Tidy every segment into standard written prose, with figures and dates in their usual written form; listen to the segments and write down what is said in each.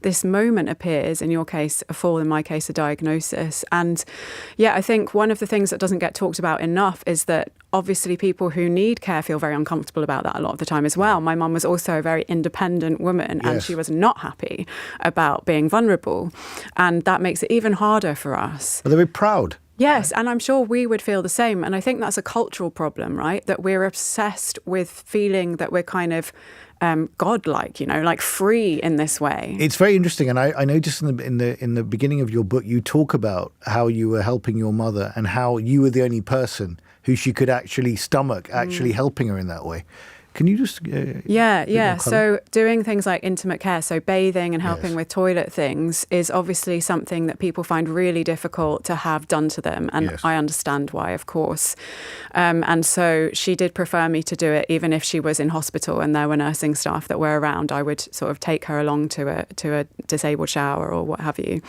this moment appears, in your case, a fall, in my case, a diagnosis. And yeah, I think one of the things that doesn't get talked about enough is that obviously people who need care feel very uncomfortable about that a lot of the time as well. My mum was also a very independent woman, and she was not happy about being vulnerable. And that makes it even harder for us. But they're very proud. Yes, and I'm sure we would feel the same. And I think that's a cultural problem, right? That we're obsessed with feeling that we're kind of godlike, like free in this way. It's very interesting, and I noticed in the beginning of your book, you talk about how you were helping your mother and how you were the only person who she could actually stomach, helping her in that way. Can you just... Yeah. So doing things like intimate care, so bathing and helping with toilet things is obviously something that people find really difficult to have done to them. And I understand why, of course. And so she did prefer me to do it, even if she was in hospital and there were nursing staff that were around. I would sort of take her along to a disabled shower or what have you.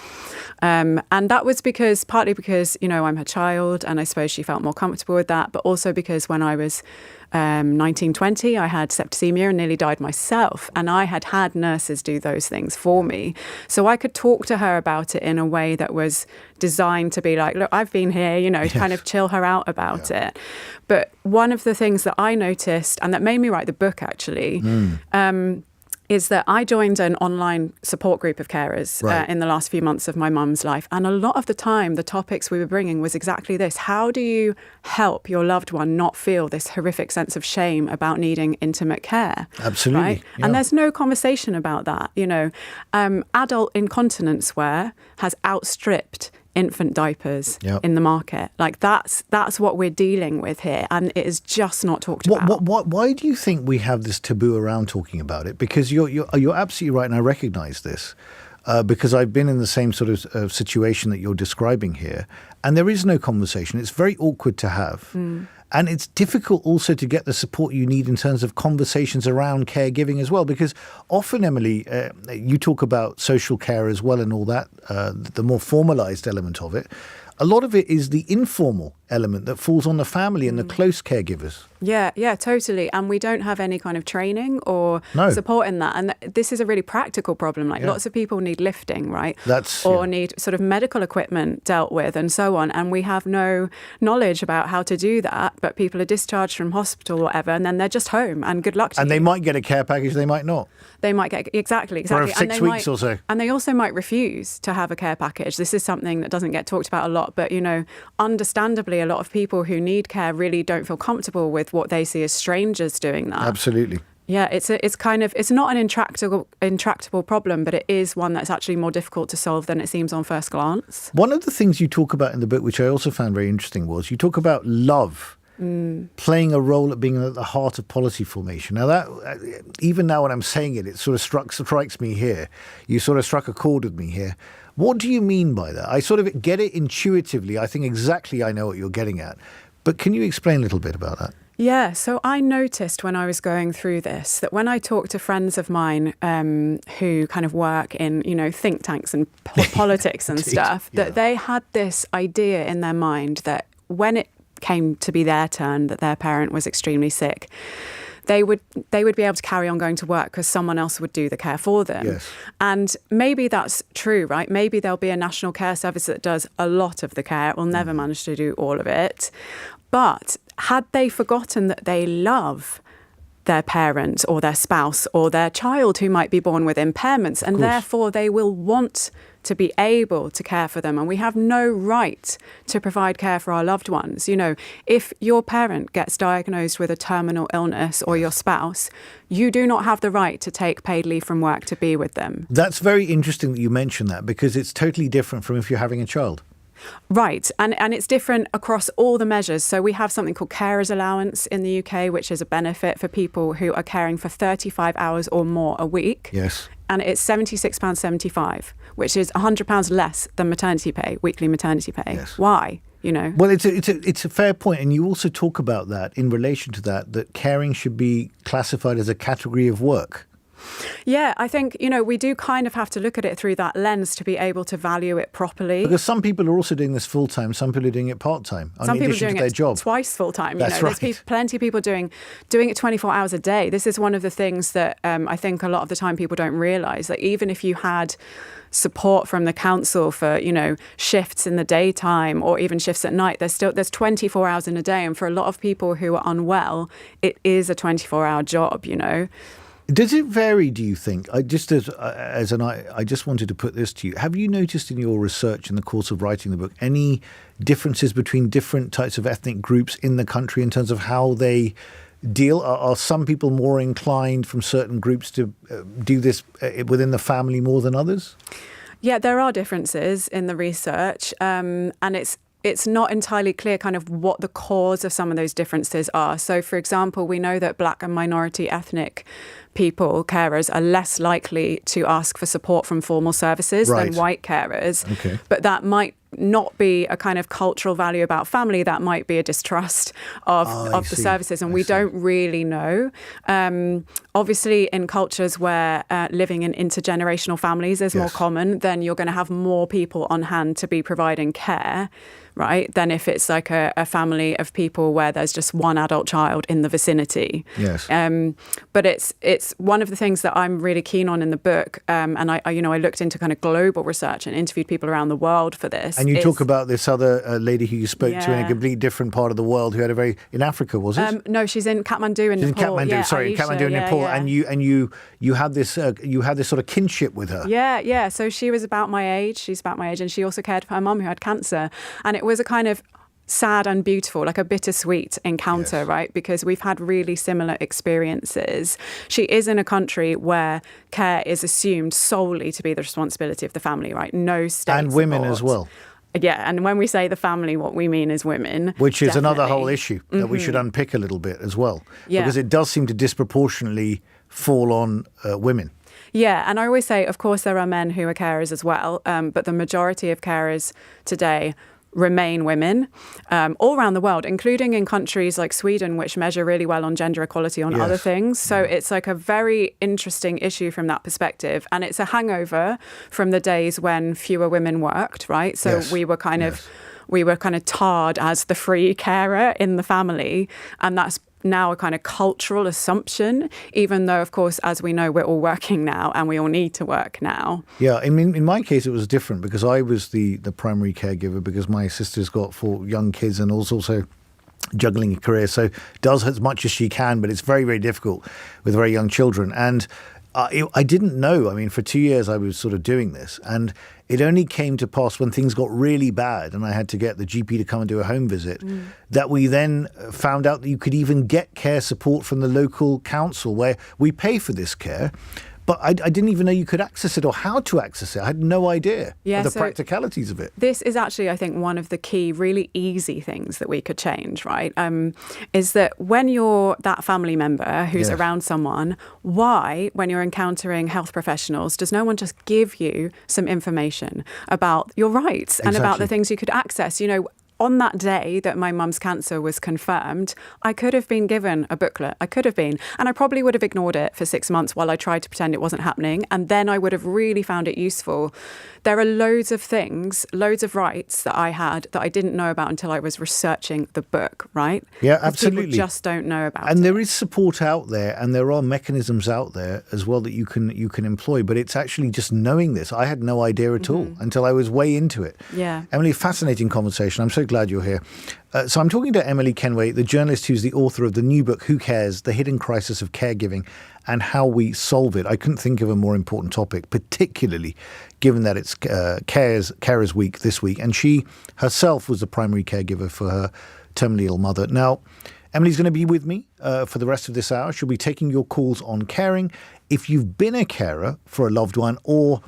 And that was partly because, I'm her child, and I suppose she felt more comfortable with that, but also because when I was 1920, I had septicemia and nearly died myself. And I had nurses do those things for me. So I could talk to her about it in a way that was designed to be like, look, I've been here, to kind of chill her out about it. But one of the things that I noticed, and that made me write the book actually, is that I joined an online support group of carers in the last few months of my mum's life. And a lot of the time, the topics we were bringing was exactly this. How do you help your loved one not feel this horrific sense of shame about needing intimate care? Absolutely. Right? Yeah. And there's no conversation about that. Adult incontinence wear has outstripped infant diapers in the market. Like that's what we're dealing with here, and it is just not talked about. Why do you think we have this taboo around talking about it? Because you're absolutely right, and I recognise this because I've been in the same sort of situation that you're describing here, and there is no conversation. It's very awkward to have. And it's difficult also to get the support you need in terms of conversations around caregiving as well, because often, Emily, you talk about social care as well and all that, the more formalised element of it. A lot of it is the informal element that falls on the family and the close caregivers. Yeah, totally. And we don't have any kind of training or support in that. And this is a really practical problem. Like lots of people need lifting, right? Need sort of medical equipment dealt with and so on. And we have no knowledge about how to do that. But people are discharged from hospital or whatever, and then they're just home, and good luck to you. And they might get a care package, they might not. They might get, exactly. For 6 weeks or so. And they also might refuse to have a care package. This is something that doesn't get talked about a lot. But, understandably, a lot of people who need care really don't feel comfortable with what they see as strangers doing that. Absolutely. Yeah, it's not an intractable problem, but it is one that's actually more difficult to solve than it seems on first glance. One of the things you talk about in the book, which I also found very interesting, was you talk about love playing a role at being at the heart of policy formation. Now that, even now when I'm saying it, it sort of strikes me here. You sort of struck a chord with me here. What do you mean by that? I sort of get it intuitively. I think exactly I know what you're getting at. But can you explain a little bit about that? Yeah, so I noticed when I was going through this that when I talk to friends of mine who kind of work in, think tanks and politics and stuff, that they had this idea in their mind that when it came to be their turn, that their parent was extremely sick, they would be able to carry on going to work because someone else would do the care for them. Yes. And maybe that's true, right? Maybe there'll be a national care service that does a lot of the care. It will never manage to do all of it. But had they forgotten that they love their parent or their spouse or their child who might be born with impairments, and therefore they will want to be able to care for them. And we have no right to provide care for our loved ones. If your parent gets diagnosed with a terminal illness or your spouse, you do not have the right to take paid leave from work to be with them. That's very interesting that you mention that, because it's totally different from if you're having a child. Right. And it's different across all the measures. So we have something called carer's allowance in the UK, which is a benefit for people who are caring for 35 hours or more a week. Yes. And it's £76.75, which is £100 less than maternity pay, weekly maternity pay. Yes. Why? Well, it's a fair point. And you also talk about that in relation to that caring should be classified as a category of work. Yeah, I think, we do kind of have to look at it through that lens to be able to value it properly. Because some people are also doing this full-time, some people are doing it part-time. Some people are doing it twice full-time. That's right. There's plenty of people doing it 24 hours a day. This is one of the things that I think a lot of the time people don't realise. Like, even if you had support from the council for, shifts in the daytime or even shifts at night, there's 24 hours in a day. And for a lot of people who are unwell, it is a 24-hour job, Does it vary, do you think? I just wanted to put this to you. Have you noticed in your research in the course of writing the book any differences between different types of ethnic groups in the country in terms of how they deal? Are some people more inclined from certain groups to do this within the family more than others? Yeah, there are differences in the research, and it's not entirely clear kind of what the cause of some of those differences are. So, for example, we know that Black and minority ethnic people, carers, are less likely to ask for support from formal services than white carers. Okay. But that might not be a kind of cultural value about family. That might be a distrust of the services, and we don't really know. Obviously, in cultures where living in intergenerational families is more common, then you're going to have more people on hand to be providing care, right, than if it's like a family of people where there's just one adult child in the vicinity. Yes. But it's one of the things that I'm really keen on in the book, and I looked into kind of global research and interviewed people around the world for this. And you talk about this other lady who you spoke to in a completely different part of the world who had in Africa, was it? No, she's in Kathmandu in Nepal. She's in Kathmandu, Aisha, Kathmandu in Nepal, yeah. and you had this sort of kinship with her. Yeah. So she was about my age. She's about my age, and she also cared for her mum who had cancer, and it was a kind of sad and beautiful, like a bittersweet encounter, right? Because we've had really similar experiences. She is in a country where care is assumed solely to be the responsibility of the family, right? No state and women support. As well. Yeah, and when we say the family, what we mean is women. Which is another whole issue that we should unpick a little bit as well. Yeah. Because it does seem to disproportionately fall on women. Yeah, and I always say, of course, there are men who are carers as well, but the majority of carers today remain women all around the world, including in countries like Sweden, which measure really well on gender equality on other things. So it's like a very interesting issue from that perspective. And it's a hangover from the days when fewer women worked, right? So we were kind of tarred as the free carer in the family. And that's now a kind of cultural assumption, even though, of course, as we know, we're all working now and we all need to work now. Yeah, in my case, it was different because I was the primary caregiver because my sister's got 4 young kids and also juggling a career. So does as much as she can, but it's very, very difficult with very young children. And I didn't know. I mean, for 2 years, I was sort of doing this. And it only came to pass when things got really bad and I had to get the GP to come and do a home visit that we then found out that you could even get care support from the local council where we pay for this care. But I didn't even know you could access it or how to access it. I had no idea of the practicalities of it. This is actually, I think, one of the key, really easy things that we could change, right? Is that when you're that family member who's around someone, why, when you're encountering health professionals, does no one just give you some information about your rights and about the things you could access? On that day that my mum's cancer was confirmed, I could have been given a booklet. I could have been. And I probably would have ignored it for 6 months while I tried to pretend it wasn't happening. And then I would have really found it useful. There are loads of things, loads of rights that I had that I didn't know about until I was researching the book, right? Yeah, absolutely. People just don't know about it. And there is support out there and there are mechanisms out there as well that you can employ. But it's actually just knowing this. I had no idea at all until I was way into it. Yeah. Emily, fascinating conversation. I'm so glad you're here. So I'm talking to Emily Kenway, the journalist who's the author of the new book, Who Cares? The Hidden Crisis of Caregiving and How We Solve It. I couldn't think of a more important topic, particularly given that it's Carers Week this week. And she herself was the primary caregiver for her terminally ill mother. Now, Emily's going to be with me for the rest of this hour. She'll be taking your calls on caring. If you've been a carer for a loved one or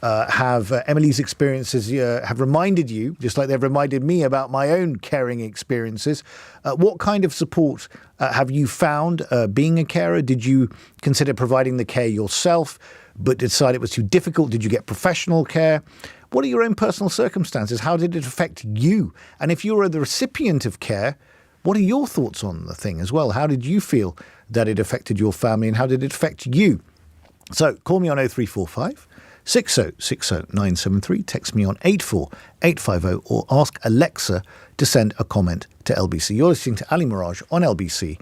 have Emily's experiences have reminded you, just like they've reminded me about my own caring experiences. What kind of support have you found being a carer? Did you consider providing the care yourself, but decide it was too difficult? Did you get professional care? What are your own personal circumstances? How did it affect you? And if you were the recipient of care, what are your thoughts on the thing as well? How did you feel that it affected your family and how did it affect you? So call me on 0345 6060973, text me on 84850, or ask Alexa to send a comment to LBC. You're listening to Ali Miraj on LBC.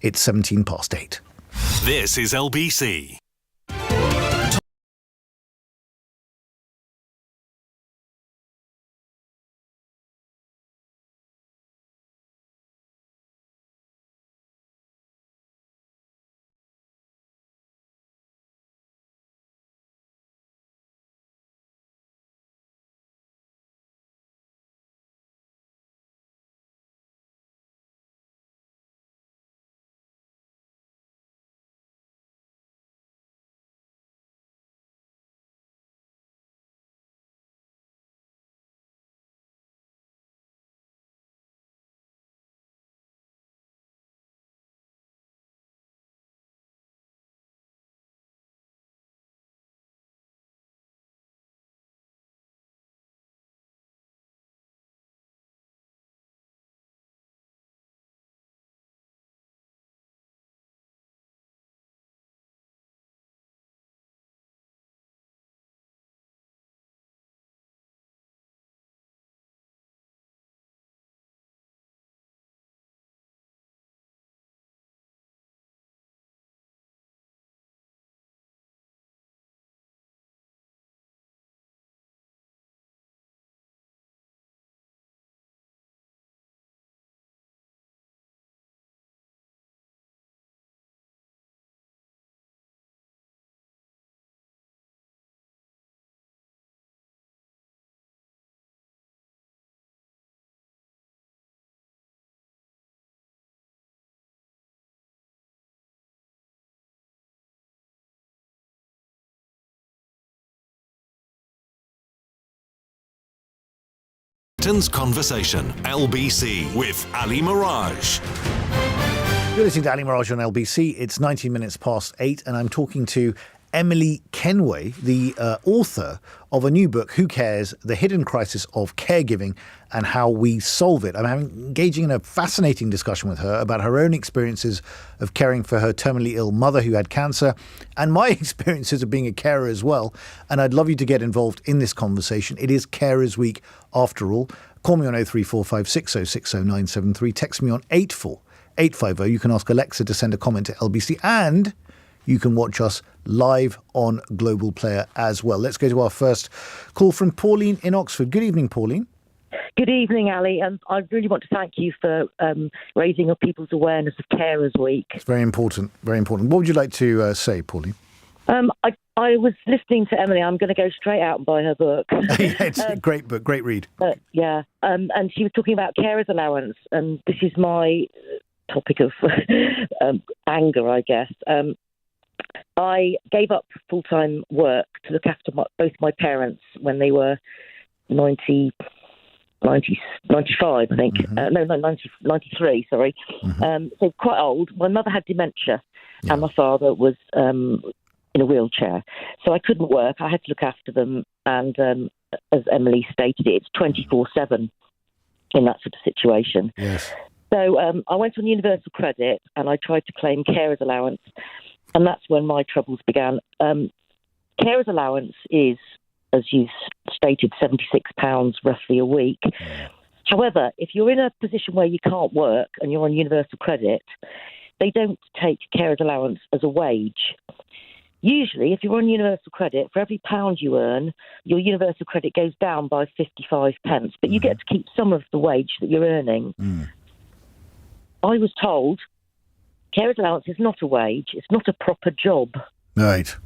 It's 8:17. This is LBC. Conversation, LBC with Ali Miraj. You're listening to Ali Miraj on LBC. It's 19 minutes past 8, and I'm talking to Emily Kenway, the author of a new book, Who Cares? The Hidden Crisis of Caregiving and How We Solve It. I'm engaging in a fascinating discussion with her about her own experiences of caring for her terminally ill mother who had cancer, and my experiences of being a carer as well. And I'd love you to get involved in this conversation. It is Carers Week after all. Call me on 0345 6060973. Text me on 84850. You can ask Alexa to send a comment to LBC, and you can watch us live on Global Player as well. Let's go to our first call from Pauline in Oxford. Good evening, Pauline. Good evening, Ali. And I really want to thank you for raising up people's awareness of Carers Week. It's very important, very important. What would you like to say, Pauline? I was listening to Emily. I'm going to go straight out and buy her book. Yeah, it's a great book, great read. And she was talking about carers allowance, and this is my topic of anger, I guess. I gave up full-time work to look after both my parents when they were 95, I think. Mm-hmm. 93, sorry. Mm-hmm. So quite old. My mother had dementia, and my father was in a wheelchair. So I couldn't work. I had to look after them. And as Emily stated, it's 24/7 in that sort of situation. Yes. So I went on Universal Credit and I tried to claim carers allowance. And that's when my troubles began. Carers allowance is, as you stated, £76 roughly a week. However, if you're in a position where you can't work and you're on Universal Credit, they don't take carers allowance as a wage. Usually, if you're on Universal Credit, for every £1 you earn, your Universal Credit goes down by 55 pence, but you get to keep some of the wage that you're earning. I was told carers allowance is not a wage. It's not a proper job. Right.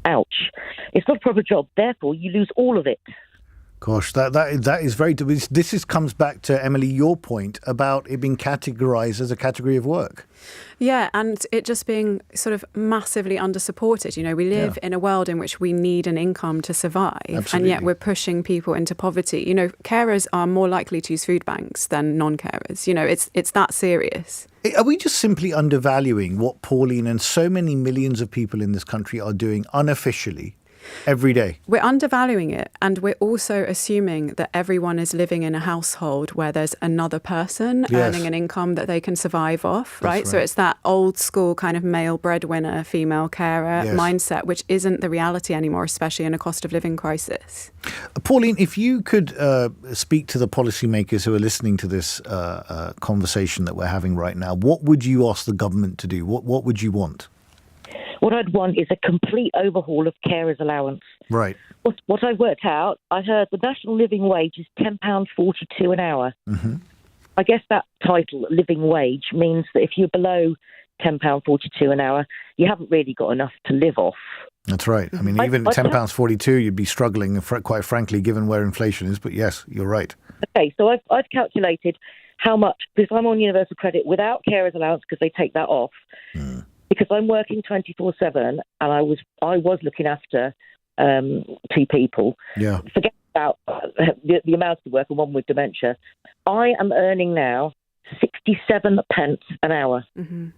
Ouch. It's not a proper job. Therefore, you lose all of it. Gosh, that is very... This comes back to, Emily, your point about it being categorised as a category of work. Yeah, and it just being sort of massively under-supported. You know, we live in a world in which we need an income to survive. Absolutely. And yet we're pushing people into poverty. You know, carers are more likely to use food banks than non-carers. You know, it's that serious. Are we just simply undervaluing what Pauline and so many millions of people in this country are doing unofficially every day. We're undervaluing it, and we're also assuming that everyone is living in a household where there's another person earning an income that they can survive off, right? So it's that old school kind of male breadwinner, female carer mindset, which isn't the reality anymore, especially in a cost of living crisis. Pauline, if you could speak to the policymakers who are listening to this conversation that we're having right now, what would you ask the government to do? What would you want? What I'd want is a complete overhaul of carers allowance. Right. What I worked out, I heard the national living wage is £10.42 an hour. Mm-hmm. I guess that title, living wage, means that if you're below £10.42 an hour, you haven't really got enough to live off. That's right. I mean, even £10.42, you'd be struggling, quite frankly, given where inflation is. But yes, you're right. Okay, so I've calculated how much, because I'm on universal credit without carers allowance because they take that off, because I'm working 24/7 and I was looking after 2 people. Yeah. Forget about the amount of work and one with dementia. I am earning now 67 pence an hour. Mm-hmm.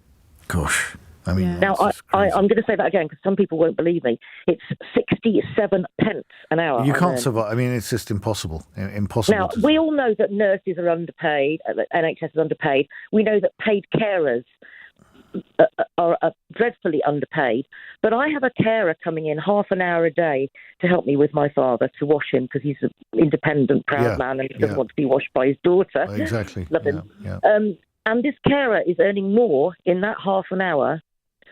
Gosh. I mean, now I'm going to say that again because some people won't believe me. It's 67 pence an hour. You can't survive. I mean, it's just impossible. Now, we all know that nurses are underpaid, NHS is underpaid. We know that paid carers are dreadfully underpaid. But I have a carer coming in half an hour a day to help me with my father, to wash him because he's an independent, proud man and he doesn't want to be washed by his daughter. Exactly. Love him. And this carer is earning more in that half an hour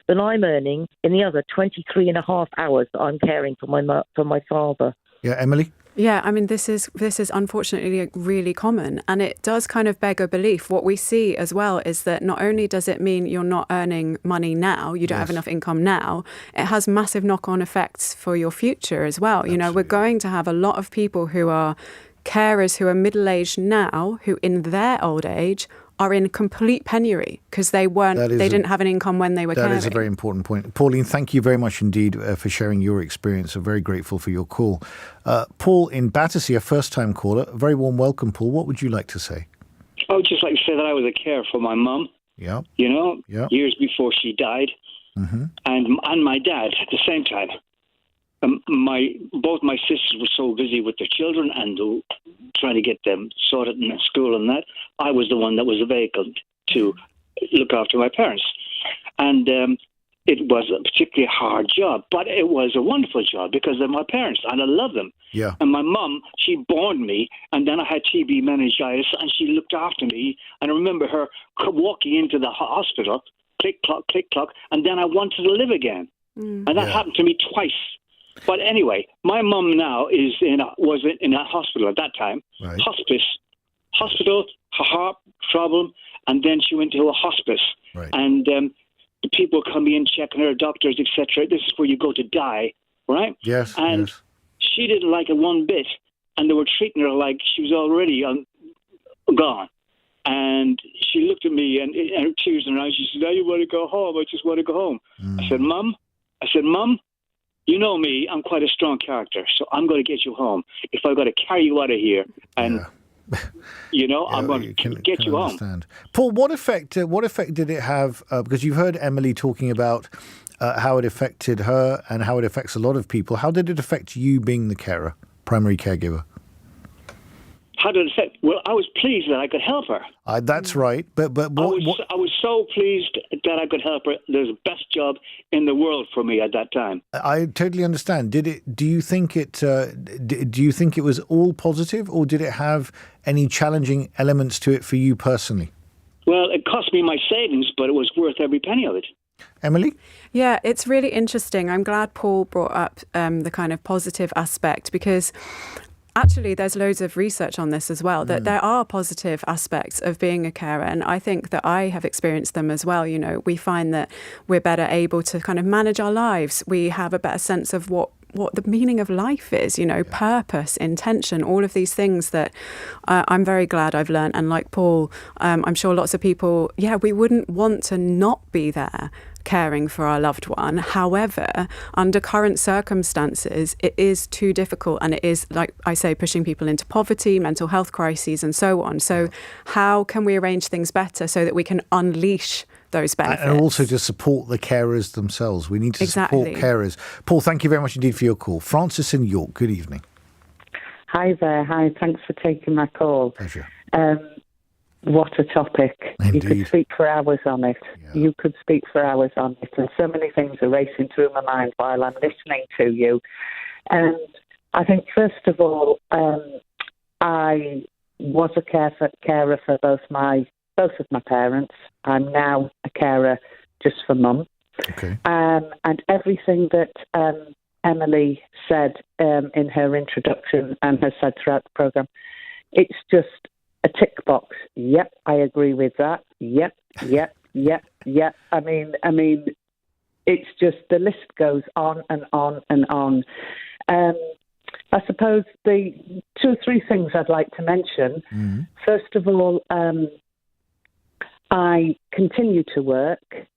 than I'm earning in the other 23 and a half hours that I'm caring for my father. Yeah, Emily? Yeah, I mean, this is unfortunately really common, and it does kind of beg a belief. What we see as well is that not only does it mean you're not earning money now, you don't have enough income now, it has massive knock-on effects for your future as well. Absolutely. You know, we're going to have a lot of people who are carers who are middle-aged now, who in their old age are in complete penury because they didn't have an income when they were caring. That is a very important point. Pauline, thank you very much indeed for sharing your experience. I'm very grateful for your call. Paul in Battersea, a first-time caller. A very warm welcome, Paul. What would you like to say? I would just like to say that I was a carer for my mum, years before she died, and my dad at the same time. Both my sisters were so busy with their children and trying to get them sorted in school and that. I was the one that was the vehicle to look after my parents. And it was a particularly hard job, but it was a wonderful job because they're my parents and I love them. Yeah. And my mum, she born me, and then I had TB meningitis, and she looked after me. And I remember her walking into the hospital, click, clock, and then I wanted to live again. And that happened to me twice. But anyway, my mum now was in a hospital at that time, hospital, her heart problem, and then she went to a hospice. Right. And the people come in, checking her, doctors, etc. This is where you go to die, right? Yes. And she didn't like it one bit, and they were treating her like she was already gone. And she looked at me, and her tears in her eyes. She said, "Now you want to go home? I just want to go home." I said, "Mum, you know me, I'm quite a strong character, so I'm going to get you home. If I've got to carry you out of here, and I'm going to get you home." Paul, what effect did it have? Because you've heard Emily talking about how it affected her and how it affects a lot of people. How did it affect you being the carer, primary caregiver? How did it affect? Well, I was pleased that I could help her. That's right. But I was so pleased that I could help her. There's the best job in the world for me at that time. I totally understand. Do you think it was all positive, or did it have any challenging elements to it for you personally? Well, it cost me my savings, but it was worth every penny of it. Emily? Yeah, it's really interesting. I'm glad Paul brought up the kind of positive aspect, because actually, there's loads of research on this as well, that there are positive aspects of being a carer. And I think that I have experienced them as well. You know, we find that we're better able to kind of manage our lives. We have a better sense of what the meaning of life is, purpose, intention, all of these things that I'm very glad I've learned. And like Paul, I'm sure lots of people, we wouldn't want to not be there caring for our loved one. However, under current circumstances, it is too difficult, and it is, like I say, pushing people into poverty, mental health crises and so on. So how can we arrange things better so that we can unleash those benefits. And also to support the carers themselves. We need to support carers. Paul, thank you very much indeed for your call. Francis in York, good evening. Hi there. Hi, thanks for taking my call. Pleasure. What a topic. Indeed. You could speak for hours on it. Yeah. You could speak for hours on it. And so many things are racing through my mind while I'm listening to you. And I think, first of all, I was a carer for both of my parents. I'm now a carer just for Mum. Okay. And everything that Emily said in her introduction and has said throughout the programme, it's just a tick box. Yep, I agree with that. Yep. I mean, it's just the list goes on and on and on. I suppose the 2 or 3 things I'd like to mention. Mm-hmm. First of all, I continue to work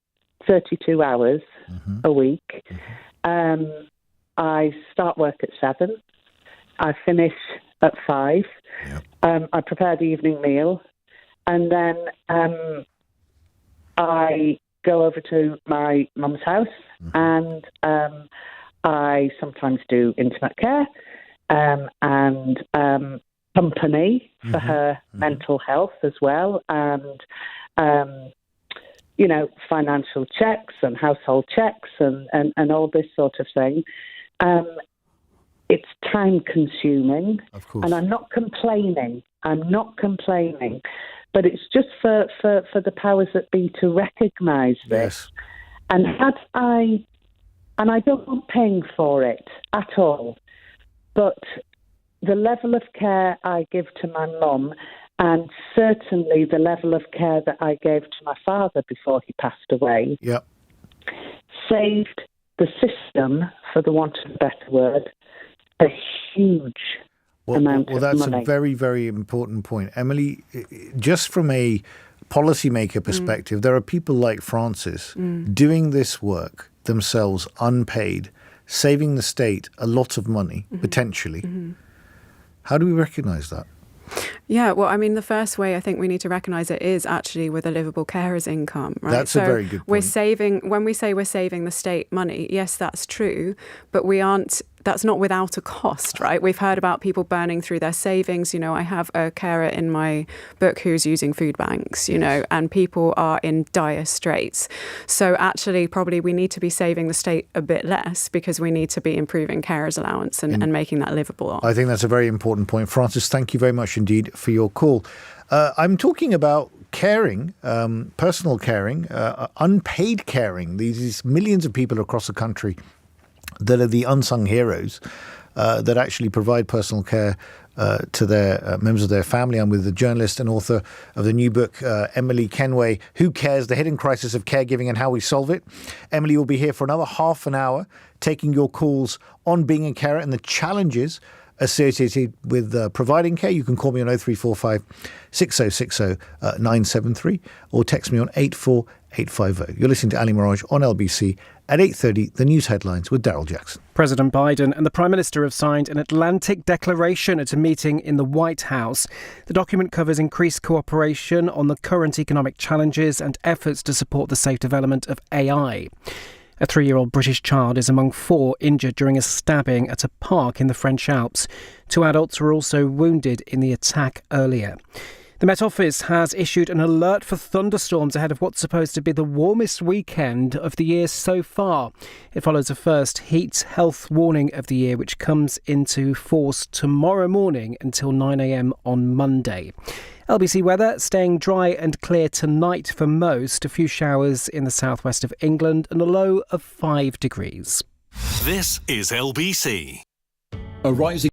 32 hours a week. Mm-hmm. I start work at 7. I finish at 5. Yep. I prepare the evening meal, and then I go over to my mum's house, and I sometimes do intimate care and company for her mental health as well, and financial checks and household checks and all this sort of thing. It's time consuming, of course. And I'm not complaining, but it's just for the powers that be to recognise this. Yes. And I don't want paying for it at all, but the level of care I give to my mum, and certainly the level of care that I gave to my father before he passed away, saved the system, for the want of a better word, a huge amount of money. Well, that's a very, very important point. Emily, just from a policymaker perspective, there are people like Francis doing this work themselves unpaid, saving the state a lot of money, potentially. Mm-hmm. How do we recognise that? Yeah, well, I mean, the first way I think we need to recognise it is actually with a livable carer's income, right? That's a very good point. When we say we're saving the state money, yes, that's true, but that's not without a cost, right? We've heard about people burning through their savings. I have a carer in my book who's using food banks, and people are in dire straits. So actually, probably we need to be saving the state a bit less because we need to be improving carer's allowance and making that livable. I think that's a very important point. Francis, thank you very much indeed for your call. I'm talking about caring, personal caring, unpaid caring. These millions of people across the country that are the unsung heroes that actually provide personal care to their members of their family. I'm with the journalist and author of the new book, Emily Kenway, Who Cares? The Hidden Crisis of Caregiving and How We Solve It. Emily will be here for another half an hour, taking your calls on being a carer and the challenges associated with providing care. You can call me on 0345 6060 973 or text me on 84850. You're listening to Ali Miraj on LBC. At 8:30, the news headlines with Daryl Jackson. President Biden and the Prime Minister have signed an Atlantic Declaration at a meeting in the White House. The document covers increased cooperation on the current economic challenges and efforts to support the safe development of AI. A 3-year-old British child is among 4 injured during a stabbing at a park in the French Alps. 2 adults were also wounded in the attack earlier. The Met Office has issued an alert for thunderstorms ahead of what's supposed to be the warmest weekend of the year so far. It follows a first heat health warning of the year, which comes into force tomorrow morning until 9 a.m. on Monday. LBC weather staying dry and clear tonight for most. A few showers in the southwest of England and a low of 5 degrees. This is LBC. A rising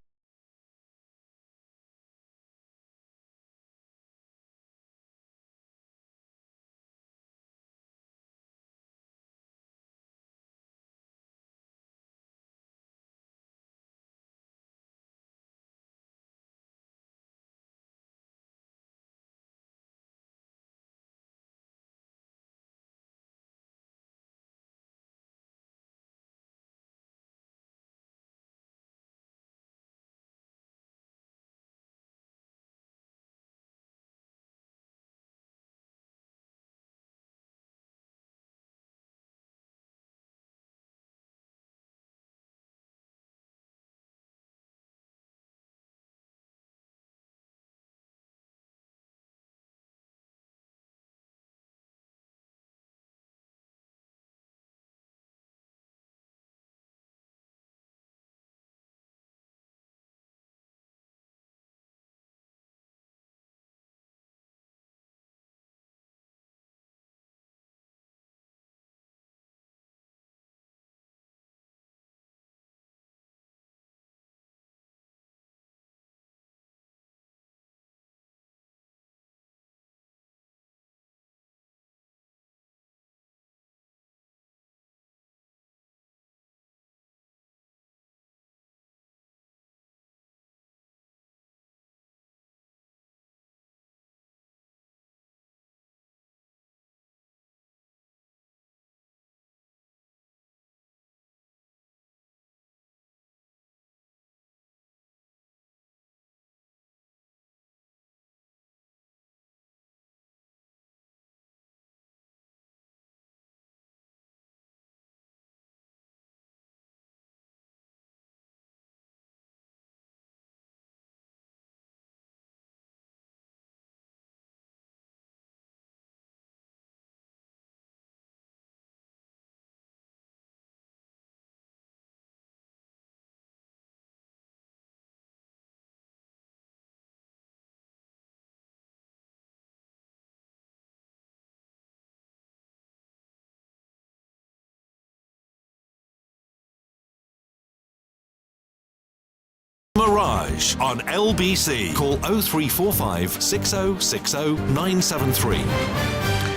Miraj on LBC. Call 0345 6060 973.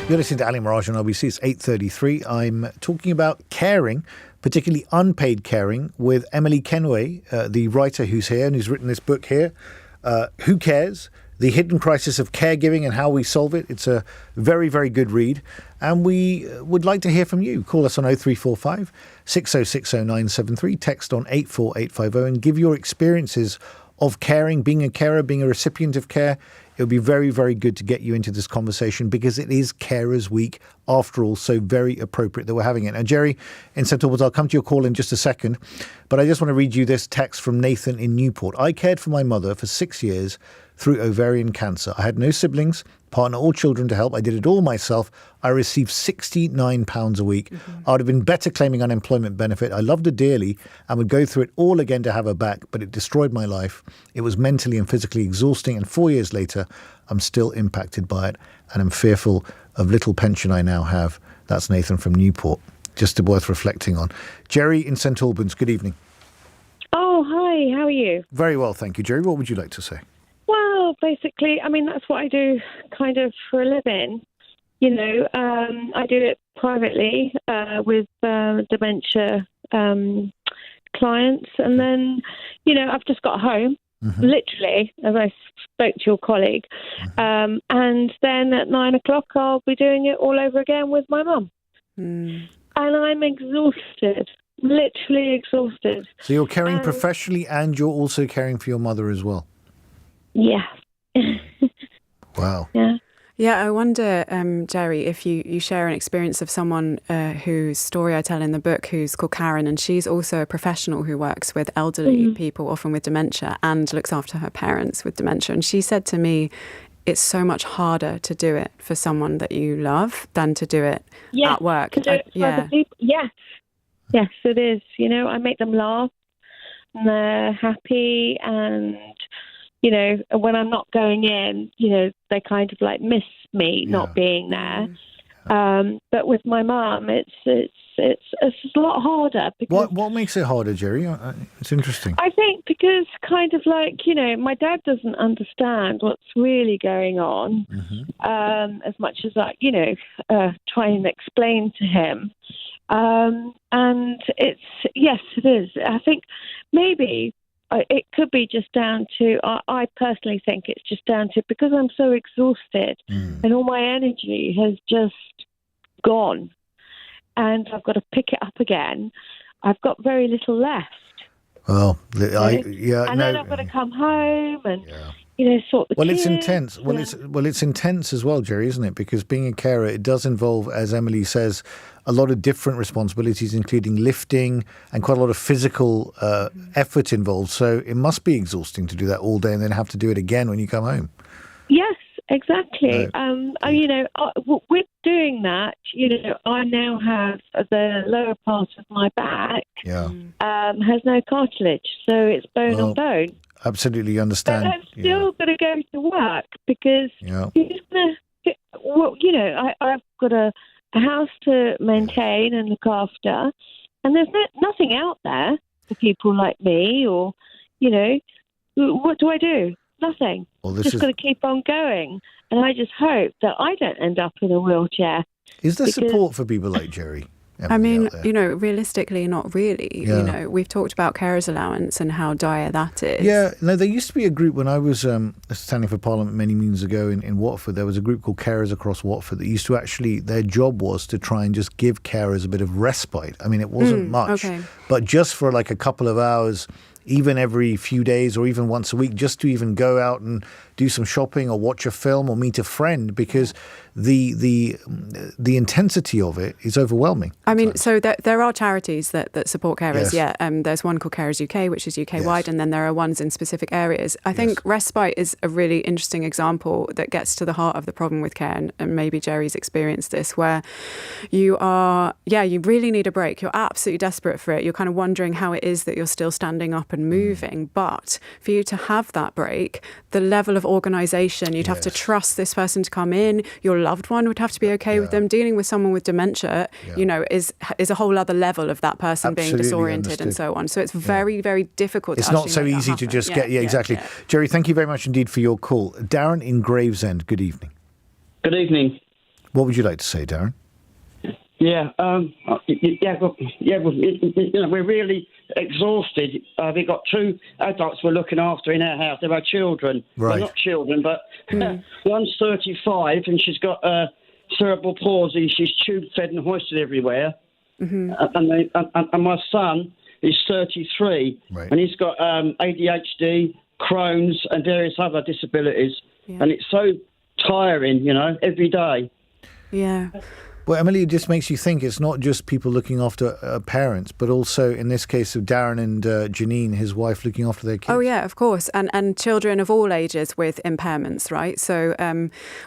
You're listening to Ali Miraj on LBC. It's 8:33. I'm talking about caring, particularly unpaid caring, with Emily Kenway, the writer who's here and who's written this book here, Who Cares? The Hidden Crisis of Caregiving and How We Solve It. It's a very, very good read. And we would like to hear from you. Call us on 0345 6060 973. Text on 84850 and give your experiences of caring, being a carer, being a recipient of care. It would be very, very good to get you into this conversation because it is Carers Week after all, so very appropriate that we're having it. Now, Jerry in St Albans, I'll come to your call in just a second, but I just want to read you this text from Nathan in Newport. I cared for my mother for 6 years through ovarian cancer. I had no siblings, partner or children to help. I did it all myself. I received £69 a week. I would have been better claiming unemployment benefit. I loved her dearly and would go through it all again to have her back, but it destroyed my life. It was mentally and physically exhausting, and 4 years later, I'm still impacted by it, and I'm fearful of little pension I now have. That's Nathan from Newport. Just worth reflecting on. Jerry in St Albans, good evening. Oh, hi, how are you? Very well, thank you, Jerry. What would you like to say? Well, basically, I mean, that's what I do kind of for a living. You know, I do it privately with dementia clients. And then, you know, I've just got home, literally, as I spoke to your colleague. And then at 9 o'clock, I'll be doing it all over again with my mum. And I'm exhausted, literally exhausted. So you're caring professionally and you're also caring for your mother as well? Yeah. Wow. Yeah. Yeah, I wonder, Jerry, if you share an experience of someone whose story I tell in the book, who's called Karen, and she's also a professional who works with elderly people, often with dementia, and looks after her parents with dementia. And she said to me, it's so much harder to do it for someone that you love than to do it at work. Yes, it is. You know, I make them laugh and they're happy, and you know, when I'm not going in, you know, they kind of like miss me not being there. But with my mum, it's a lot harder. Because what makes it harder, Jerry? It's interesting. I think because kind of like, you know, my dad doesn't understand what's really going on as much as I, you know, try and explain to him. And it's, yes, it is. I think maybe it could be just down to, I personally think it's just down to, because I'm so exhausted and all my energy has just gone and I've got to pick it up again. I've got very little left. Well, then I've got to come home and, you know, sort the kids. It's intense. It's intense as well, Jerry, isn't it? Because being a carer, it does involve, as Emily says, a lot of different responsibilities, including lifting and quite a lot of physical effort involved. So it must be exhausting to do that all day and then have to do it again when you come home. Yes, exactly. You know, with doing that, you know, I now have the lower part of my back has no cartilage, so it's bone on bone. Absolutely understand. But I'm still going to go to work because you're just going to, well, you know, I've got a house to maintain and look after, and there's nothing out there for people like me, or, you know, what do I do? Nothing. Well, just got to keep on going, and I just hope that I don't end up in a wheelchair. Is there support for people like Jerry? I mean, you know, realistically, not really. You know, we've talked about carers allowance and how dire that is. Yeah, no, there used to be a group when I was standing for Parliament many moons ago in Watford. There was a group called Carers Across Watford that used to actually, their job was to try and just give carers a bit of respite. I mean, it wasn't much, but just for like a couple of hours, even every few days or even once a week, just to even go out and do some shopping or watch a film or meet a friend, because the intensity of it is overwhelming. I mean, so there are charities that support carers. There's one called Carers UK, which is UK-wide, and then there are ones in specific areas. I think respite is a really interesting example that gets to the heart of the problem with care, and maybe Jerry's experienced this, where you are, you really need a break. You're absolutely desperate for it. You're kind of wondering how it is that you're still standing up and moving. But for you to have that break, the level of organisation, you'd have to trust this person to come in. Your loved one would have to be okay with them. Dealing with someone with dementia, is a whole other level of that person being disoriented and so on. So it's very, very difficult. It's not so easy to just get. Exactly. Yeah. Jerry, thank you very much indeed for your call. Darren in Gravesend, good evening. Good evening. What would you like to say, Darren? We're really exhausted. We've got two adults we're looking after in our house. They're our children. Right. Well, not children, but one's 35 and she's got cerebral palsy. She's tube-fed and hoisted everywhere. Mm-hmm. And my son is 33, and he's got ADHD, Crohn's, and various other disabilities. Yeah. And it's so tiring, every day. Yeah. Well, Emily, it just makes you think it's not just people looking after parents, but also in this case of Darren and Janine, his wife, looking after their kids. Oh, yeah, of course. And children of all ages with impairments, right? So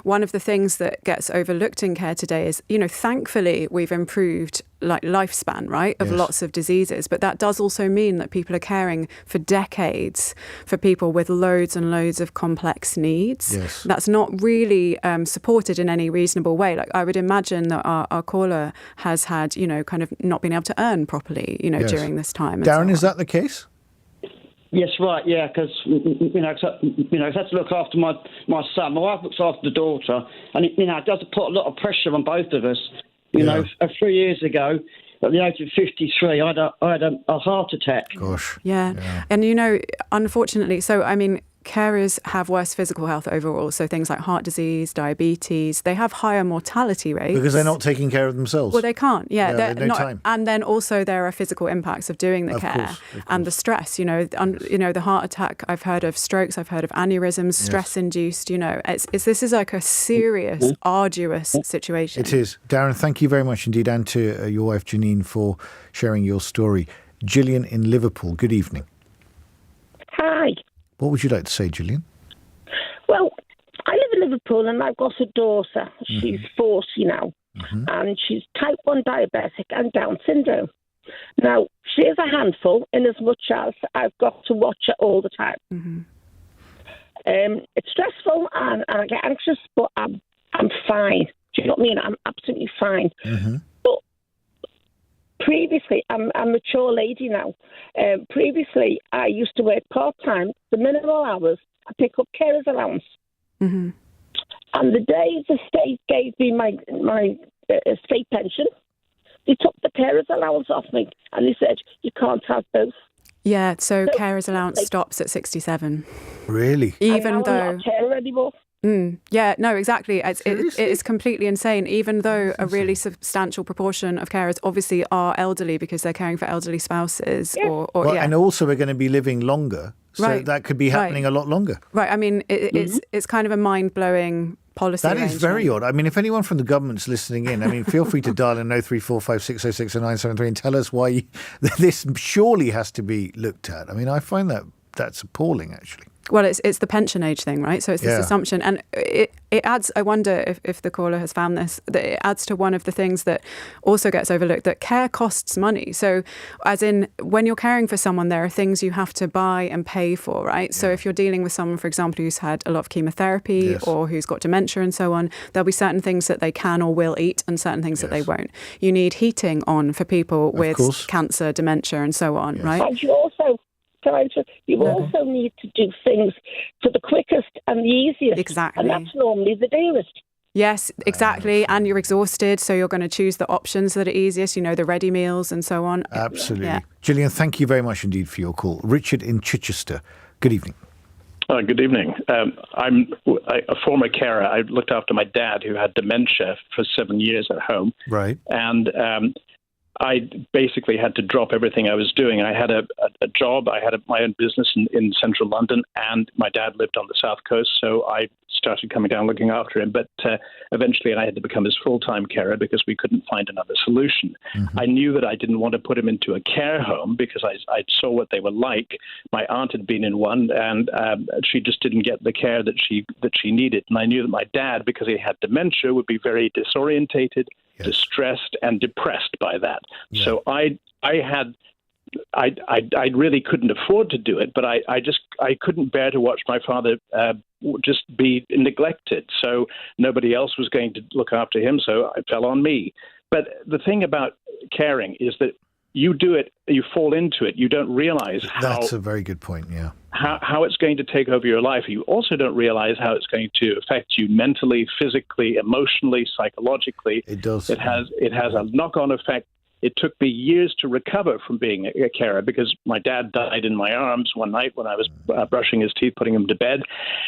one of the things that gets overlooked in care today is, thankfully we've improved lifespan, right, of lots of diseases. But that does also mean that people are caring for decades for people with loads and loads of complex needs. Yes. That's not really supported in any reasonable way. Like I would imagine that our caller has had, kind of not been able to earn properly, during this time. Darren, is that the case? Yes, right, yeah, because, I have to look after my son. My wife looks after the daughter, and, it does put a lot of pressure on both of us. 3 years ago, at the age of 53, I had a heart attack. Gosh. Yeah. And, unfortunately, carers have worse physical health overall. So things like heart disease, diabetes, they have higher mortality rates. Because they're not taking care of themselves. Well, they can't. Yeah, they have no time. And then also there are physical impacts of doing the care. Of course. And the stress. The heart attack. I've heard of strokes. I've heard of aneurysms, stress-induced. This is like a serious, arduous situation. It is. Darren, thank you very much indeed, and to your wife Janine for sharing your story. Gillian in Liverpool. Good evening. Hi. What would you like to say, Gillian? Well, I live in Liverpool and I've got a daughter. She's 40 now, and she's type 1 diabetic and Down syndrome. Now, she is a handful in as much as I've got to watch her all the time. Mm-hmm. It's stressful and I get anxious, but I'm fine. Do you know what I mean? I'm absolutely fine. Mm-hmm. But previously, I'm a mature lady now. Previously, I used to work part-time, the minimal hours. I pick up carer's allowance. Mm-hmm. And the day the state gave me my state pension, they took the carer's allowance off me and they said, you can't have both. Yeah, so carer's allowance stops at 67. Really? Even though... I'm not a carer anymore. Yeah, no, exactly. It is completely insane, even though a really substantial proportion of carers obviously are elderly because they're caring for elderly spouses. Yeah. And also we're going to be living longer, so that could be happening a lot longer. Right, it's kind of a mind-blowing policy That is very odd. If anyone from the government's listening in, feel free to dial in 03456060973 and tell us why this surely has to be looked at. I find that's appalling, actually. Well, it's the pension age thing, right? So it's this assumption. And it adds, I wonder if the caller has found this, that it adds to one of the things that also gets overlooked, that care costs money. So as in, when you're caring for someone, there are things you have to buy and pay for, right? Yeah. So if you're dealing with someone, for example, who's had a lot of chemotherapy or who's got dementia and so on, there'll be certain things that they can or will eat and certain things that they won't. You need heating on for people with cancer, dementia and so on, right? And you also... You also need to do things for the quickest and the easiest. Exactly. And that's normally the dearest. Yes, exactly. And you're exhausted, so you're going to choose the options that are easiest, the ready meals and so on. Absolutely. Yeah. Gillian, thank you very much indeed for your call. Richard in Chichester, good evening. Good evening. I'm a former carer. I looked after my dad who had dementia for 7 years at home. Right. And I basically had to drop everything I was doing. I had a job. I had my own business in central London, and my dad lived on the south coast, so I started coming down looking after him. But eventually I had to become his full-time carer because we couldn't find another solution. Mm-hmm. I knew that I didn't want to put him into a care home because I saw what they were like. My aunt had been in one, and she just didn't get the care that she needed. And I knew that my dad, because he had dementia, would be very disorientated, distressed and depressed by that. Yeah. So I had I really couldn't afford to do it, but I couldn't bear to watch my father just be neglected. So nobody else was going to look after him, so it fell on me. But the thing about caring is that you do it, you fall into it. You don't realize how... That's a very good point, yeah. How it's going to take over your life. You also don't realize how it's going to affect you mentally, physically, emotionally, psychologically. It does. It has a knock-on effect. It took me years to recover from being a carer because my dad died in my arms one night when I was brushing his teeth, putting him to bed.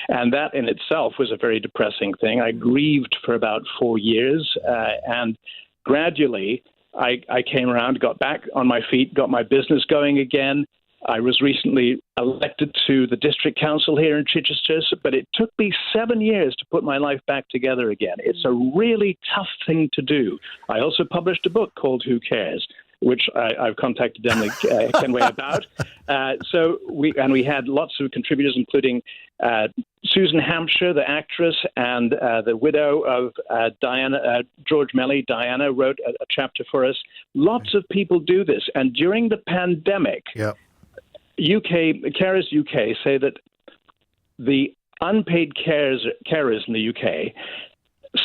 And that in itself was a very depressing thing. I grieved for about 4 years, and gradually I came around, got back on my feet, got my business going again. I was recently elected to the district council here in Chichester, but it took me 7 years to put my life back together again. It's a really tough thing to do. I also published a book called Who Cares?, which I've contacted Emily Kenway about. We had lots of contributors, including Susan Hampshire, the actress, and the widow of George Melly. Diana wrote a chapter for us. Lots of people do this. And during the pandemic, Carers UK say that the unpaid carers in the UK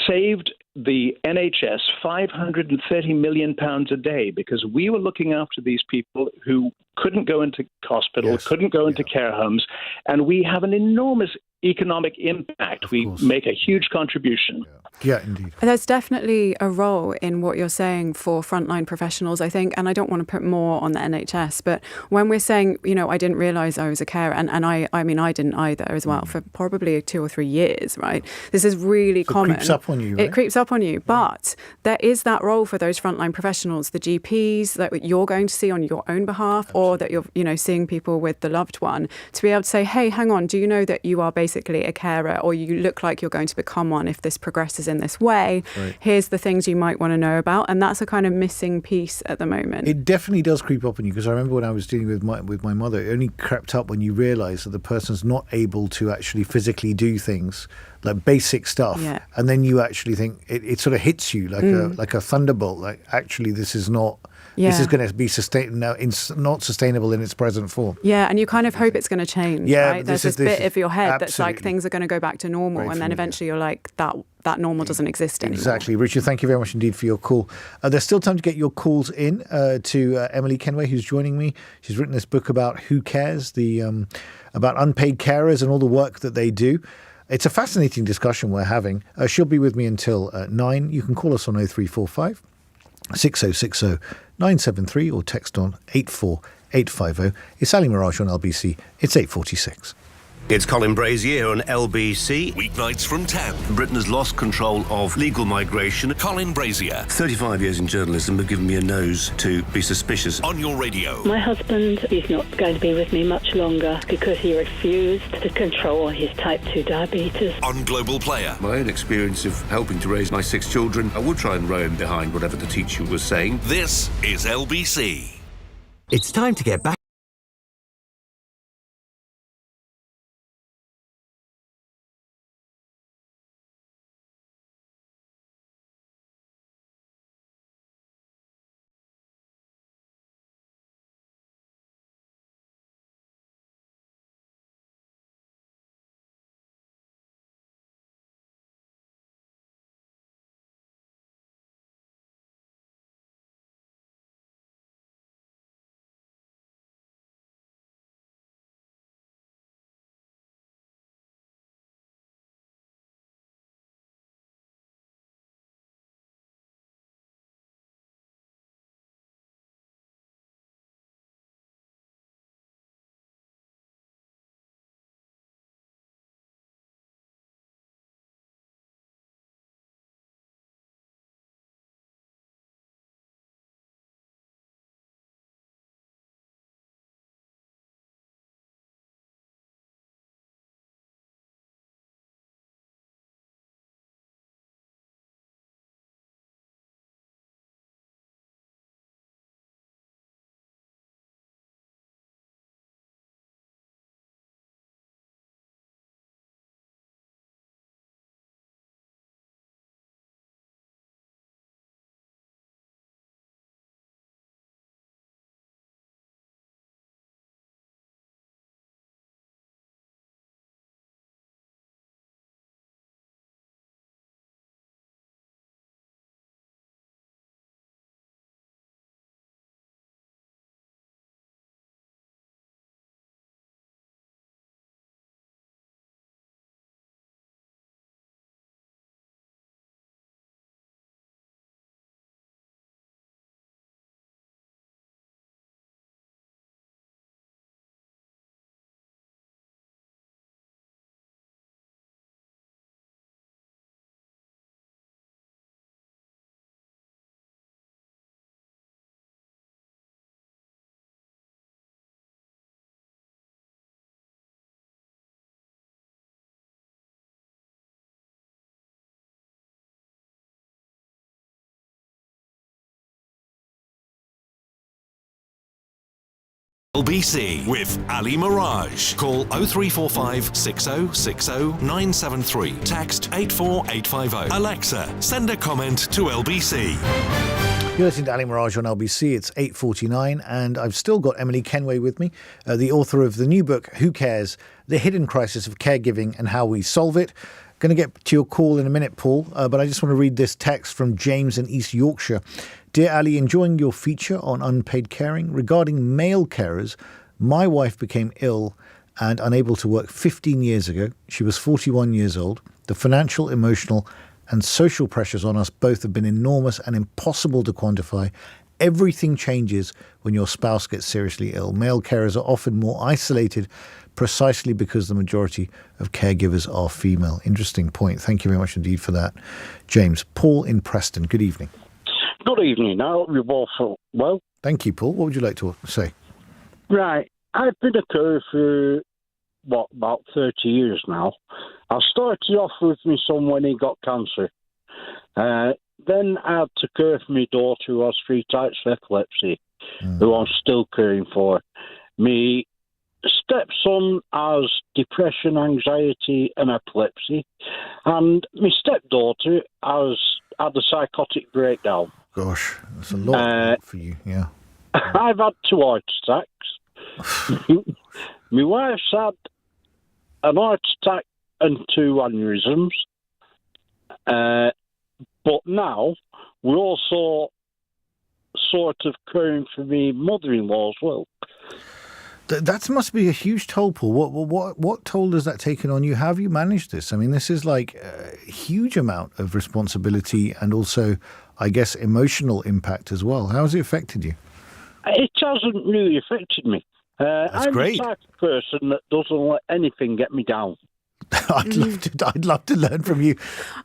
saved the NHS £530 million a day because we were looking after these people who couldn't go into hospital, couldn't go into care homes, and we have an enormous economic impact. We make a huge contribution. Yeah, indeed. There's definitely a role in what you're saying for frontline professionals, I think, and I don't want to put more on the NHS, but when we're saying, I didn't realise I was a carer, and I mean, I didn't either as well, for probably 2 or 3 years, right? This is really common. It creeps up on you, right? It creeps up on you, but there is that role for those frontline professionals, the GPs that you're going to see on your own behalf, or that you're, seeing people with the loved one, to be able to say, hey, hang on, do you know that you are basically a carer, or you look like you're going to become one if this progresses in this way? Right. Here's the things you might want to know about, and that's a kind of missing piece at the moment. It definitely does creep up on you, because I remember when I was dealing with my mother, it only crept up when you realise that the person's not able to actually physically do things like basic stuff, and then you actually think it sort of hits you like a thunderbolt. Like, actually, this is not. This is going to be not sustainable in its present form. Yeah, and you kind of hope it's going to change. Yeah, right? There's this bit of your head that's like things are going to go back to normal, and then eventually you're like that normal doesn't exist anymore. Exactly. Richard, thank you very much indeed for your call. There's still time to get your calls in to Emily Kenway, who's joining me. She's written this book about Who Cares, about unpaid carers and all the work that they do. It's a fascinating discussion we're having. She'll be with me until 9. You can call us on 0345 6060 973 or text on 84850. It's Ali Miraj on LBC. It's 8:46. It's Colin Brazier on LBC. Weeknights from 10. Britain has lost control of legal migration. Colin Brazier. 35 years in journalism have given me a nose to be suspicious. On your radio. My husband is not going to be with me much longer because he refused to control his type 2 diabetes. On Global Player. My own experience of helping to raise my 6 children, I would try and row him behind whatever the teacher was saying. This is LBC. It's time to get back LBC with Ali Miraj. Call 0345 6060 973. Text 84850. Alexa, send a comment to LBC. You're listening to Ali Miraj on LBC. It's 8:49 and I've still got Emily Kenway with me, the author of the new book, Who Cares? The Hidden Crisis of Caregiving and How We Solve It. Going to get to your call in a minute, Paul, but I just want to read this text from James in East Yorkshire. Dear Ali, enjoying your feature on unpaid caring. Regarding male carers, my wife became ill and unable to work 15 years ago. She was 41 years old. The financial, emotional and social pressures on us both have been enormous and impossible to quantify. Everything changes when your spouse gets seriously ill. Male carers are often more isolated precisely because the majority of caregivers are female. Interesting point. Thank you very much indeed for that, James. Paul in Preston, good evening. Good evening. I hope you're both well. Thank you, Paul. What would you like to say? Right. I've been a carer for, about 30 years now. I started off with my son when he got cancer. Then I had to care for my daughter who has 3 types of epilepsy, who I'm still caring for. My stepson has depression, anxiety and epilepsy. And my stepdaughter has had a psychotic breakdown. Gosh, that's a lot for you, yeah. I've had 2 heart attacks. My wife's had an heart attack and 2 aneurysms. But now we're also sort of caring for my mother-in-law as well. That must be a huge toll, Paul. What toll has that taken on you? How have you managed this? I mean, this is like a huge amount of responsibility and also, I guess, emotional impact as well. How has it affected you? It hasn't really affected me. I'm great. the type of person that doesn't let anything get me down. I'd love to learn from you.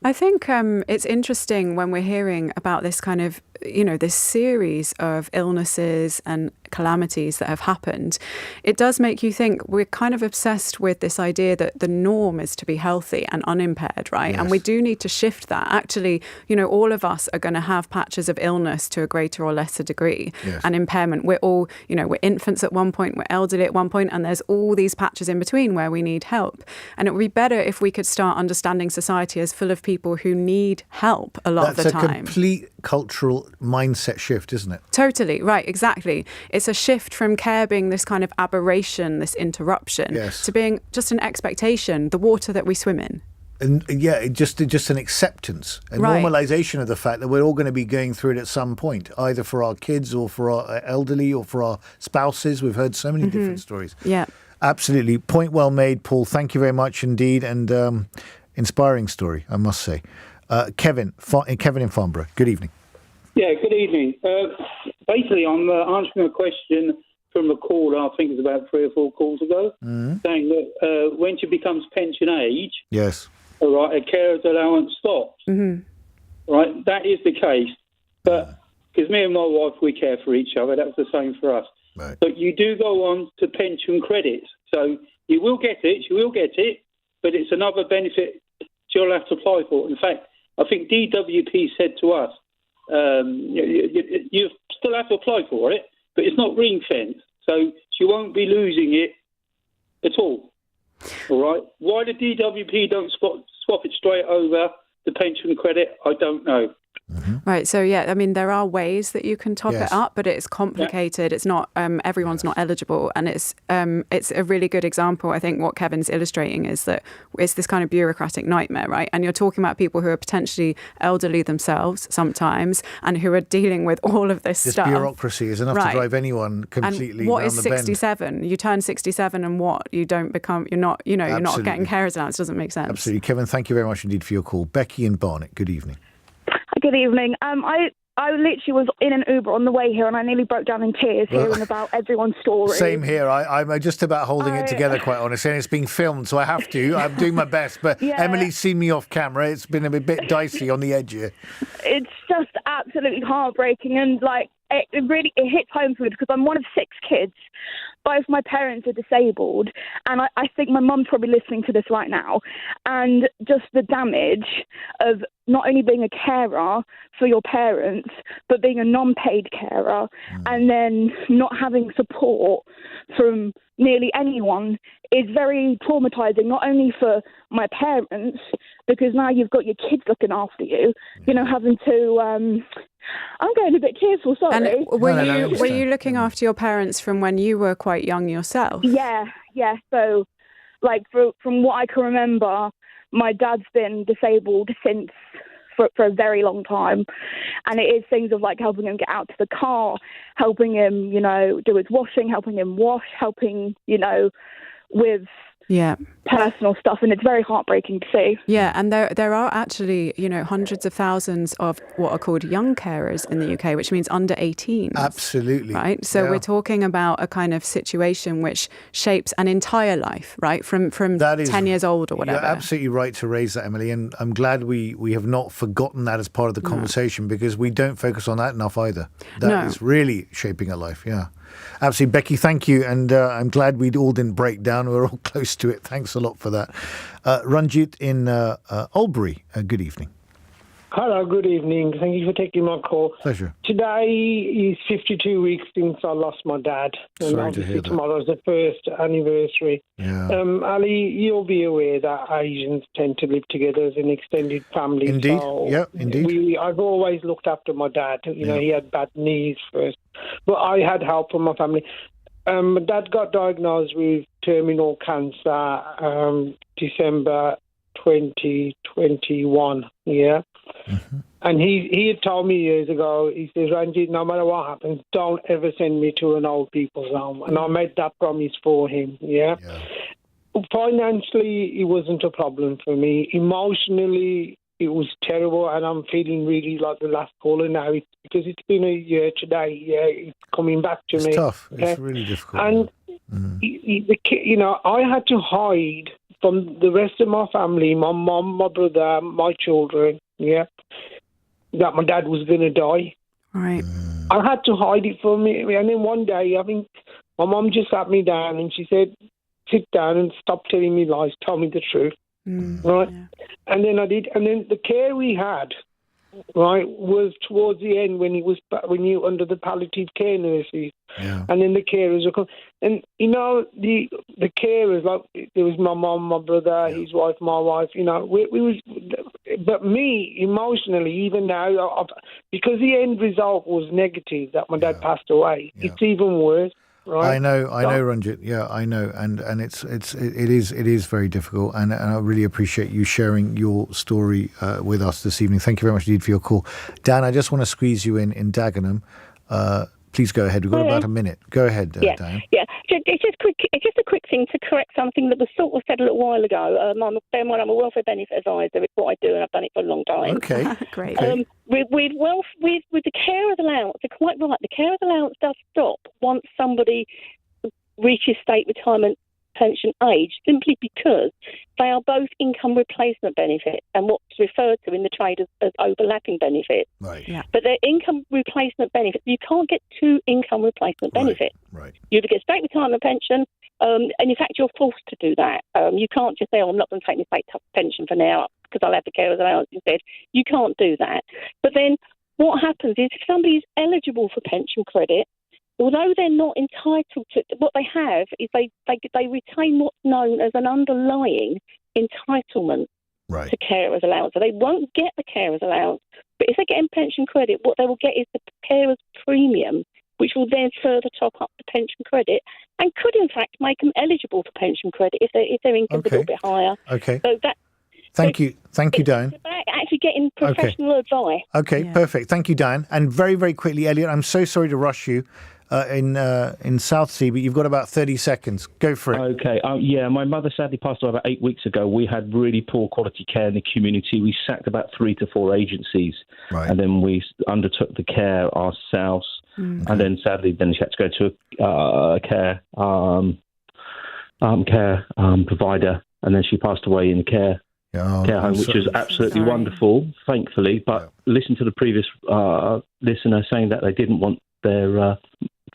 I think it's interesting when we're hearing about this kind of, this series of illnesses and calamities that have happened. It does make you think we're kind of obsessed with this idea that the norm is to be healthy and unimpaired, right? Yes. And we do need to shift that. Actually, all of us are going to have patches of illness to a greater or lesser degree, yes, and impairment. We're all, we're infants at one point, we're elderly at one point, and there's all these patches in between where we need help. And it would be better if we could start understanding society as full of people who need help a lot of the time. That's a complete cultural mindset shift, isn't it? Totally, right, exactly. It's a shift from care being this kind of aberration, this interruption, yes, to being just an expectation, the water that we swim in. And yeah, just an acceptance, a normalization of the fact that we're all going to be going through it at some point, either for our kids or for our elderly or for our spouses. We've heard so many different stories. Yeah. Absolutely. Point well made, Paul. Thank you very much indeed. And inspiring story, I must say. Kevin in Farnborough, good evening. Yeah, good evening. Basically, I'm answering a question from a caller, I think it was about 3 or 4 calls ago, saying that when she becomes pension age, yes, all right, a carer's allowance stops. Mm-hmm. Right, that is the case. But because me and my wife, we care for each other, that's the same for us. Right. But you do go on to pension credits. So you will get it, but it's another benefit you'll have to apply for. In fact, I think DWP said to us, you still have to apply for it, but it's not ring-fenced, so you won't be losing it at all. All right? Why the DWP don't swap it straight over the pension credit, I don't know. Mm-hmm. Right. So, yeah, I mean, there are ways that you can top it up, but it's complicated. Yeah. It's not, everyone's not eligible. And it's a really good example. I think what Kevin's illustrating is that it's this kind of bureaucratic nightmare, right? And you're talking about people who are potentially elderly themselves sometimes and who are dealing with all of this stuff. This bureaucracy is enough to drive anyone completely and what down is the bend. 67? You turn 67 and what? You don't become, you're not getting carers allowance. It doesn't make sense. Absolutely. Kevin, thank you very much indeed for your call. Becky in Barnet, good evening. Good evening. I literally was in an Uber on the way here and I nearly broke down in tears hearing about everyone's story. Same here. I'm just about holding it together, quite honestly, and it's being filmed, so I have to. I'm doing my best, but Emily's seen me off camera. It's been a bit dicey on the edge here. It's just absolutely heartbreaking, and it hits home for me because I'm one of 6 kids. Both my parents are disabled, and I think my mum's probably listening to this right now. And just the damage of not only being a carer for your parents, but being a non-paid carer, and then not having support from nearly anyone is very traumatizing, not only for my parents, because now you've got your kids looking after you, having to... I'm getting a bit tearful, sorry. And were you looking after your parents from when you were quite young yourself? Yeah. So, from what I can remember, my dad's been disabled since for a very long time, and it is things of helping him get out to the car, helping him, do his washing, helping him wash, helping, with personal stuff, and it's very heartbreaking to see. Yeah, and there are actually, hundreds of thousands of what are called young carers in the UK, which means under 18. Absolutely. Right? So we're talking about a kind of situation which shapes an entire life, right? From 10 years old or whatever. You're absolutely right to raise that, Emily, and I'm glad we have not forgotten that as part of the conversation, because we don't focus on that enough either. That is really shaping a life, Absolutely. Becky, thank you. And I'm glad we all didn't break down. We're all close to it. Thanks a lot for that. Ranjit in Albury, good evening. Hello, good evening. Thank you for taking my call. Pleasure. Today is 52 weeks since I lost my dad. And sorry to hear that. Tomorrow is the first anniversary. Yeah. Ali, you'll be aware that Asians tend to live together as an extended family. Indeed, so indeed. I've always looked after my dad. He had bad knees first. But I had help from my family. My dad got diagnosed with terminal cancer December 2021, Mm-hmm. And he had told me years ago, he says, Ranjit, no matter what happens, don't ever send me to an old people's home. And I made that promise for him, Financially, it wasn't a problem for me. Emotionally, it was terrible, and I'm feeling really like the last caller now, because it's been a year today. It's coming back to me. It's tough. It's really difficult. And, I had to hide from the rest of my family, my mum, my brother, my children, that my dad was going to die. Right. I had to hide it from me. And then one day, I think my mum just sat me down and she said, sit down and stop telling me lies, tell me the truth. Right? Yeah. And then I did. And then the care we had, was towards the end when you were under the palliative care nurses. Yeah. And then the carers were and the carers, there was my mum, my brother, his wife, my wife, we was, but me emotionally, even now, because the end result was negative that my dad passed away, it's even worse. Right. I know, Ranjit. Yeah, I know, and it is very difficult, and I really appreciate you sharing your story with us this evening. Thank you very much indeed for your call, Dan. I just want to squeeze you in Dagenham. Please go ahead. We've got about a minute. Go ahead, Dan. Yeah. It's just a quick thing to correct something that was sort of said a little while ago. I'm a welfare benefit advisor. It's what I do, and I've done it for a long time. Okay, great. With the carers allowance, they're quite right. The carers allowance does stop once somebody reaches state retirement pension age, simply because they are both income replacement benefits and what's referred to in the trade as overlapping benefits. Right. Yeah. But they're income replacement benefits. You can't get 2 income replacement benefits. Right. You either get state retirement pension, and in fact you're forced to do that. You can't just say, I'm not going to take my state pension for now because I'll have the carers allowance instead. You can't do that. But then what happens is if somebody's eligible for pension credit, although they're not entitled to, what they have is they retain what's known as an underlying entitlement to carers allowance. So they won't get the carers allowance, but if they get pension credit, what they will get is the carers premium, which will then further top up the pension credit and could in fact make them eligible for pension credit if their income's a little bit higher. Okay. So that. Thank you, Dan. It's about actually getting professional advice. Okay, perfect. Thank you, Dan. And very, very quickly, Elliot, I'm so sorry to rush you. In Southsea, but you've got about 30 seconds. Go for it. Okay. My mother sadly passed away about 8 weeks ago. We had really poor quality care in the community. We sacked about 3 to 4 agencies, and then we undertook the care ourselves. And then sadly, she had to go to a care provider, and then she passed away in the care home, which was absolutely wonderful, thankfully. But listen to the previous listener saying that they didn't want their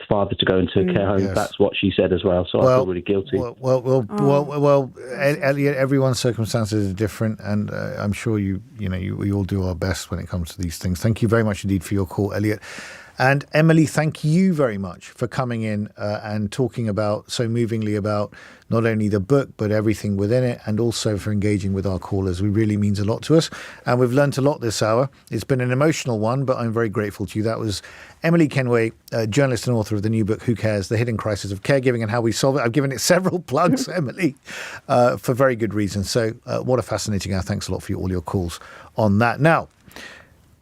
father to go into a care home. Yes. That's what she said as well. So I feel really guilty. Well, Elliot, everyone's circumstances are different, and I'm sure we all do our best when it comes to these things. Thank you very much indeed for your call, Elliot. And Emily, thank you very much for coming in and talking so movingly about not only the book, but everything within it, and also for engaging with our callers. It really means a lot to us. And we've learnt a lot this hour. It's been an emotional one, but I'm very grateful to you. That was Emily Kenway, journalist and author of the new book, Who Cares? The Hidden Crisis of Caregiving and How We Solve It. I've given it several plugs, Emily, for very good reasons. So what a fascinating hour. Thanks a lot for all your calls on that. Now,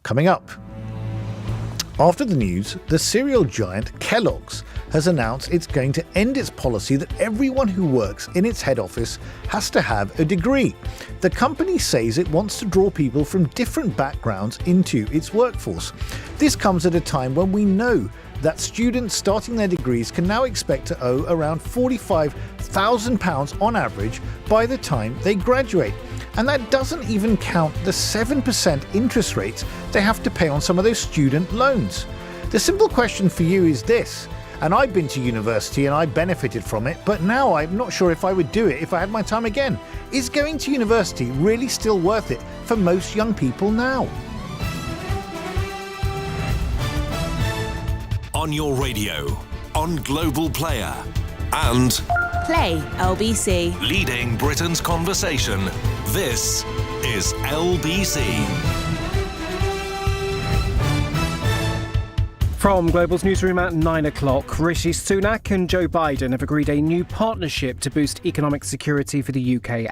coming up, after the news, the cereal giant Kellogg's has announced it's going to end its policy that everyone who works in its head office has to have a degree. The company says it wants to draw people from different backgrounds into its workforce. This comes at a time when we know that students starting their degrees can now expect to owe around £45,000 on average by the time they graduate. And that doesn't even count the 7% interest rates they have to pay on some of those student loans. The simple question for you is this, and I've been to university and I benefited from it, but now I'm not sure if I would do it if I had my time again. Is going to university really still worth it for most young people now? On your radio, on Global Player, and Play LBC. Leading Britain's conversation. This is LBC. From Global's newsroom at 9 o'clock, Rishi Sunak and Joe Biden have agreed a new partnership to boost economic security for the UK and the